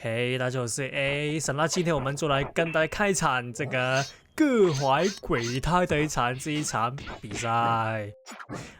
嘿，大家好，我是 A。那今天我們就來跟大家開場這個各懷鬼胎的這一場比賽。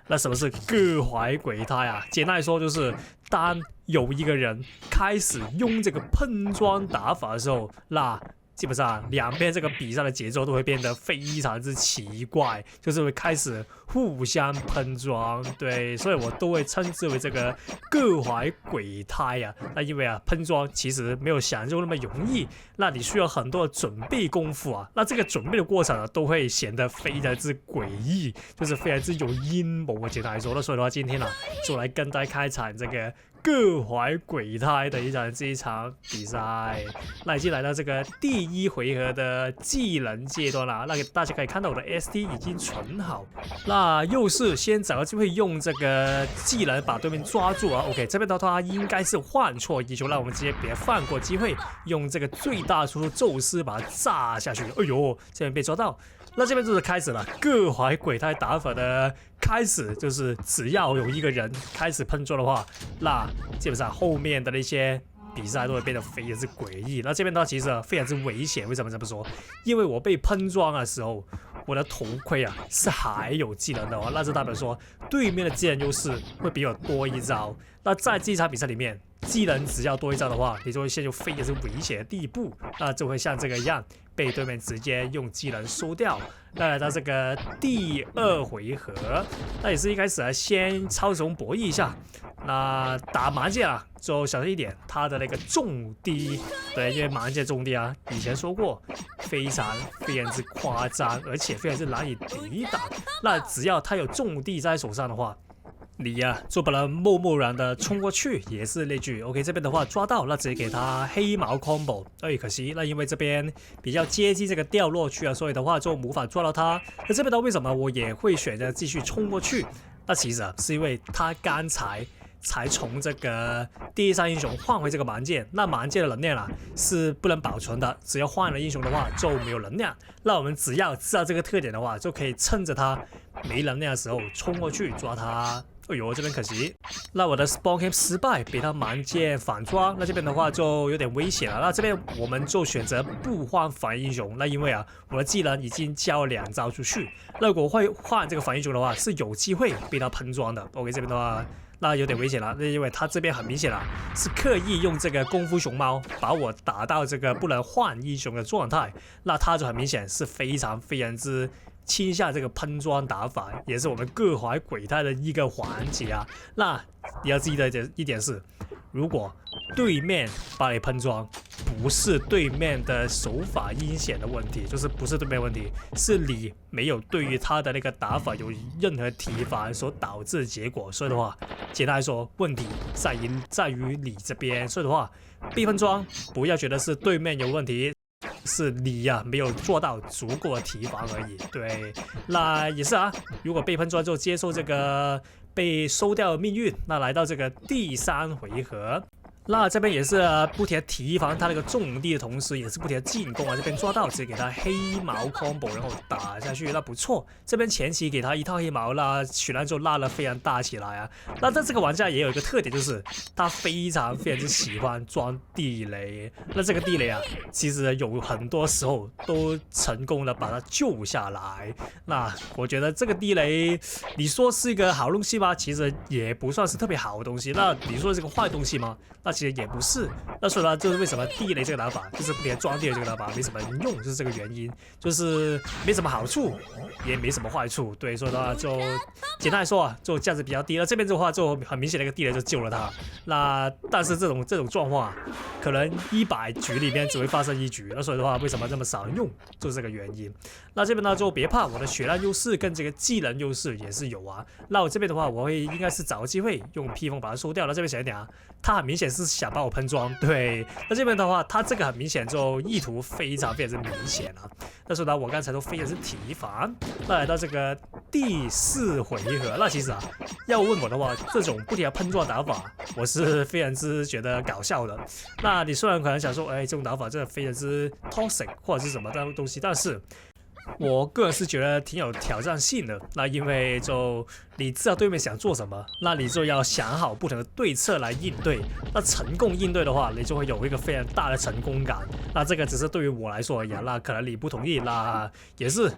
那什麼是各懷鬼胎啊？簡單來說就是當有一個人開始用這個噴裝打法的時候，那基本上兩邊這個比賽的節奏都會變得非常之奇怪，就是會開始互相噴裝，對，所以我都會稱之為這個各懷鬼胎啊。那因為啊，噴裝其實沒有想象中那麼容易，那你需要很多的準備功夫啊。那這個準備的過程呢，都會顯得非常之詭異，就是非常之有陰謀啊。簡單來說，那所以的話，今天呢，就來跟大家開場這個各懷鬼胎的這一場比賽。那已經來到這個第一回合的技能階段了。那大家可以看到我的 SD 已經存好。那又是先找個機會用這個技能把對面抓住啊。OK， 這邊的話應該是換錯英雄，那我們直接別放過機會，用這個最大輸出宙斯把它炸下去。哎呦，這邊被抓到。那這邊就是開始了各懷鬼胎打法的開始，就是只要有一個人開始噴裝的話，那基本上後面的那些比賽都會變得非常之詭異。那這邊的話其實非常之危險，為什麼這麼說？因為我被噴裝的時候，我的頭盔啊是還有技能的哦，那就代表說對面的技能優勢會比我多一招。那在這場比賽裡面，技能只要多一招的話，你就會陷入非常之危險的地步，那就會像這個樣被對面直接用技能收掉。那來到這個第二回合，那也是一開始啊，先超時空博弈一下。那打盲劍啊，就小心一點，他的那個重低，對，因為盲劍重低啊，以前說過，非常之誇張，而且非常之難以抵擋。那只要他有重低在手上的話，你呀，就不能貿貿然的衝過去，也是那句 OK。這邊的話抓到，那直接給他黑毛 combo。哎，可惜，那因為這邊比較接近這個掉落區啊，所以的話就無法抓到他。那這邊的話為什麼我也會選擇繼續衝過去？那其實啊，是因為他剛才從這個第三英雄換回這個盲劍，那盲劍的能量啊是不能保存的，只要換了英雄的話就沒有能量。那我們只要知道這個特點的話，就可以趁着他沒能量的時候衝過去抓他。哎呦，這邊可惜，那我的 spawn camp 失敗，被他盲劍反抓，那這邊的話就有點危險了。那這邊我們就選擇不換反英雄，那因為啊，我的技能已經交了2招出去，那如果會換這個反英雄的話，是有機會被他噴裝的。OK， 這邊的話。那有點危險了，那因為他這邊很明顯了，是刻意用這個功夫熊貓把我打到這個不能換英雄的狀態，那他就很明顯是非常之傾向這個噴裝打法，也是我們各懷鬼胎的一個環節啊。那你要記得一點是，如果對面把你噴裝，不是對面的手法陰險的問題，就是不是對面問題，是你沒有對於他的那個打法有任何提防所導致的結果。所以的話，簡單來說，問題在於你這邊。所以的話，被噴裝不要覺得是對面有問題，是你呀沒有做到足夠的提防而已。對，那也是啊，如果被噴裝就接受這個被收掉的命運。那來到這個第3回合。那這邊也是不停的提防他那個重地的同時，也是不停的進攻啊。這邊抓到，直接給他黑毛 combo， 然後打下去，那不錯。這邊前期給他一套黑毛，那血量就拉得非常大起來啊。那這個玩家也有一個特點，就是他非常之喜歡裝地雷。那這個地雷啊，其實有很多時候都成功的把他救下來。那我覺得這個地雷，你說是一個好東西嗎？其實也不算是特別好的東西。那你說是個壞東西嗎？那其實也不是，那所以呢，就是為什麼地雷這個打法，就是不連裝地雷這個打法沒什麼用，就是這個原因，就是沒什麼好處，也沒什麼壞處，對，所以的話就簡單來說啊，就價值比較低。那這邊的話就很明顯的一個地雷就救了他，那但是這種狀況啊，可能100局裡面只會發生1局，那所以的話為什麼這麼少人用，就是這個原因。那這邊呢就別怕，我的血量優勢跟這個技能優勢也是有啊。那我這邊的話，我會應該是找個機會用披風把它收掉。那這邊小一點啊，他很明顯是想把我噴裝，對。那這邊的話，他這個很明顯就意圖非常之明顯啊。那所以呢，我剛才都非常之提防。那來到這個第4回合，那其實啊，要問我的話，這種不停的噴裝打法，我是非常之覺得搞笑的。那你雖然可能想說，哎，這種打法真的非常之 toxic 或者是什麼這樣的東西，但是我個人是覺得挺有挑戰性的。那因為就你知道對面想做什麼，那你就要想好不同的對策來應對。那成功應對的話，你就會有一個非常大的成功感。那這個只是對於我來說而言，那可能你不同意，那也是。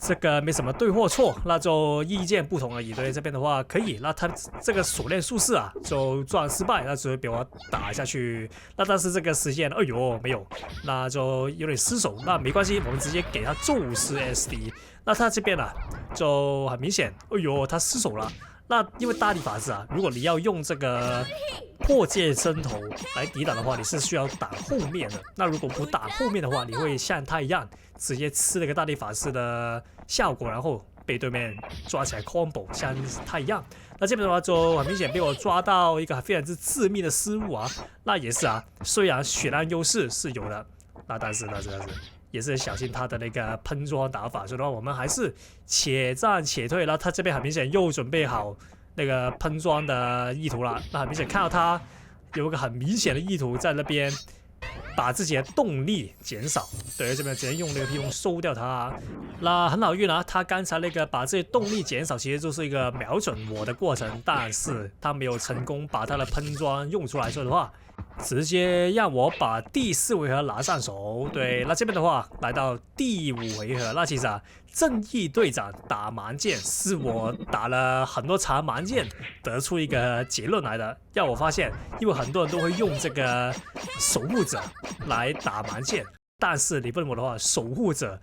這個沒什麼對或錯，那就意見不同而已。對這邊的話可以，那他這個鎖鏈術士啊，就撞失敗，那只會被我打下去。那但是這個時間，哎呦沒有，那就有點失手。那沒關係，我們直接給他宙斯 SD。那他這邊啊，就很明顯，哎呦他失手了。那因為大力法師啊，如果你要用這個破戒針頭來抵擋的話，你是需要打後面的。那如果不打後面的話，你會像他一樣直接吃那個大力法師的效果，然後被對面抓起來 combo， 像他一樣。那這邊的話就很明顯被我抓到一個非常之致命的失誤啊。那也是啊，雖然血量優勢是有的，那但是也是小心他的那個噴裝打法，所以的話我們還是且戰且退。那他這邊很明顯又準備好那個噴裝的意圖了。那很明顯看到他有一個很明顯的意圖在那邊把自己的動力減少。對，這邊直接用那個屁用收掉他。那很好運啊，他剛才那個把自己動力減少，其實就是一個瞄準我的過程，但是他沒有成功把他的噴裝用出来，所以的話。直接讓我把第4回合拿上手。對，那這邊的話來到第5回合，那其實啊，正義隊長打盲劍是我打了很多場盲劍得出一個結論來的。讓我發現，因為很多人都會用這個守護者來打盲劍，但是你問我的話，守護者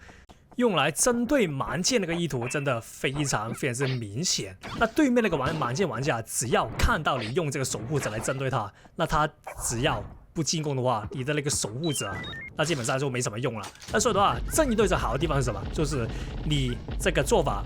用來針對盲劍那個意圖真的非常之明顯。那對面那個盲劍玩家，只要看到你用這個守護者來針對他，那他只要不進攻的話，你的那個守護者，那基本上就沒什麼用了。那所以的話，正義隊長好的地方是什麼？就是你這個做法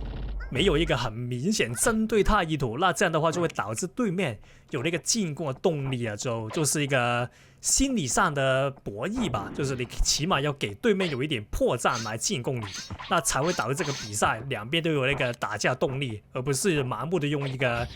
沒有一個很明顯針對他的意圖，那這樣的話就會導致對面有那個進攻的動力啊，就是一個心理上的博弈吧，就是你起碼要給對面有一點破綻來進攻你，那才會導致這個比賽兩邊都有那個打架動力，而不是盲目的用一個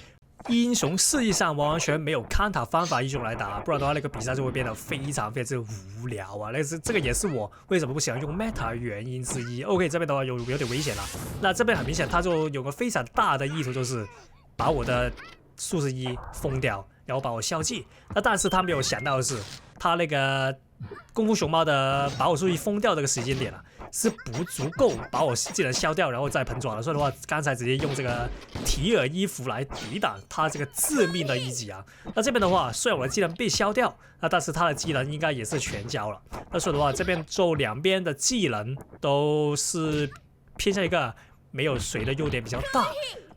英雄實際上完全沒有康塔方法英雄來打，不然的話那個比賽就會變得非常之無聊啊。這個也是我為什麼不喜歡用 Meta 的原因之一。OK， 這邊的話有點危險了。那這邊很明顯，他就有個非常大的意圖，就是把我的術士一封掉，然後把我消技。那但是他沒有想到的是，他那個功夫熊貓的把我術一封掉這個時間點啊，是不足夠把我技能消掉，然後再噴裝的。所以的話，剛才直接用這個提爾衣服來抵擋他這個致命的一擊啊。那這邊的話，雖然我的技能被消掉，那但是他的技能應該也是全交了。那所以的話，這邊就兩邊的技能都是偏向一個沒有誰的優點比較大。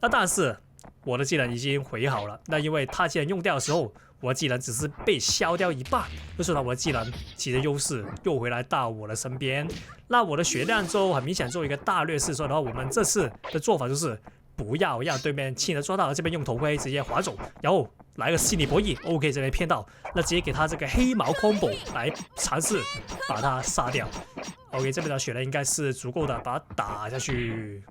那但是我的技能已經回好了，那因為他技能用掉的時候，我的技能只是被消掉一半，所以呢，我的技能其實優勢又回來到我的身邊。那我的血量就很明顯做一個大劣勢，所以的話，我們這次的做法就是不要讓對面輕易的抓到，這邊用頭盔直接滑走，然後來個心理博弈 ，OK 這邊騙到，那直接給他這個黑毛 combo 來嘗試把他殺掉。OK 這邊的血量應該是足夠的，把他打下去。